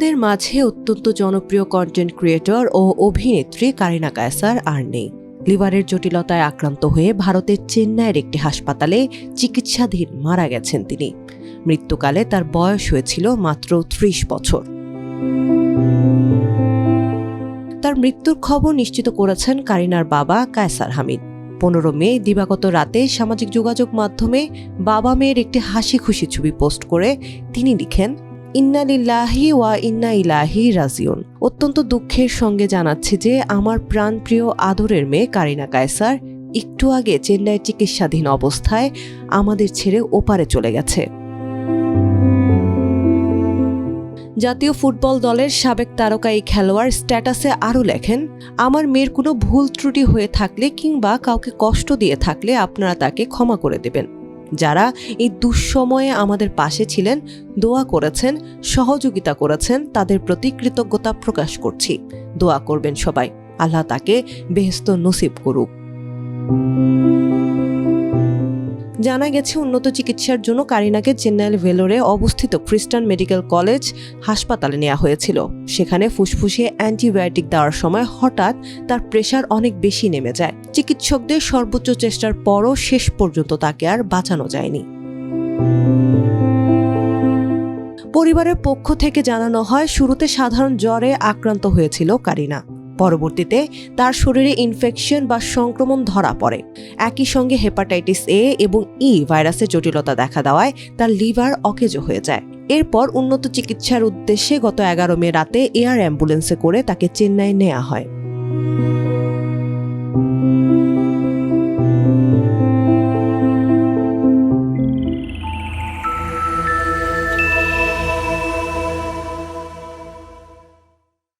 নেটিজেনদের মাঝে অত্যন্ত জনপ্রিয় কন্টেন্ট ক্রিয়েটর ও অভিনেত্রী কারিনা কায়সার আর নেই। লিভারের জটিলতায় আক্রান্ত হয়ে ভারতের চেন্নাইয়ের একটি হাসপাতালে চিকিৎসাধীন মারা গেছেন তিনি। মৃত্যুকালে তার বয়স হয়েছিল মাত্র ৩০ বছর। তার মৃত্যুর খবর নিশ্চিত করেছেন কারিনার বাবা কায়সার হামিদ। ১৫ মে দিবাগত রাতে সামাজিক যোগাযোগ মাধ্যমে বাবা মেয়ের একটি হাসি খুশি ছবি পোস্ট করে তিনি লিখেন, ইন্না লিল্লাহি ওয়া ইন্না ইলাইহি রাজিউন। অত্যন্ত দুঃখের সঙ্গে জানাচ্ছি যে আমার প্রাণপ্রিয় আদরের মেয়ে কারিনা কায়সার একটু আগে চেন্নাইয়ের চিকিৎসাধীন অবস্থায় আমাদের ছেড়ে ওপারে চলে গেছে। জাতীয় ফুটবল দলের সাবেক তারকা এই খেলোয়াড় স্ট্যাটাসে আরও লেখেন, আমার মেয়ের কোনো ভুল ত্রুটি হয়ে থাকলে কিংবা কাউকে কষ্ট দিয়ে থাকলে আপনারা তাকে ক্ষমা করে দেবেন। যারা এই দুঃসময়ে আমাদের পাশে ছিলেন, দোয়া করেছেন, সহযোগিতা করেছেন, তাদের প্রতি কৃতজ্ঞতা প্রকাশ করছি। দোয়া করবেন সবাই, আল্লাহ তাকে বেহেশত নসিব করুক। জানা গেছে উন্নত চিকিৎসার জন্য কারিনাকে চেন্নাইয়ের ভেলোরে অবস্থিত খ্রিস্টান মেডিকেল কলেজ হাসপাতালে নেওয়া হয়েছিল। সেখানে ফুসফুসে অ্যান্টিবায়োটিক দেওয়ার সময় হঠাৎ তার প্রেশার অনেক বেশি নেমে যায়। চিকিৎসকদের সর্বোচ্চ চেষ্টার পরও শেষ পর্যন্ত তাকে আর বাঁচানো যায়নি। পরিবারের পক্ষ থেকে জানানো হয়, শুরুতে সাধারণ জ্বরে আক্রান্ত হয়েছিল কারিনা। পরবর্তীতে তার শরীরে ইনফেকশন বা সংক্রমণ ধরা পড়ে। একই সঙ্গে হেপাটাইটিস এ এবং ই ভাইরাসের জটিলতা দেখা দেওয়ায় তার লিভার অকেজো হয়ে যায়। এরপর উন্নত চিকিৎসার উদ্দেশ্যে গত ১১ মে রাতে এয়ার অ্যাম্বুলেন্সে করে তাকে চেন্নাই নেওয়া হয়।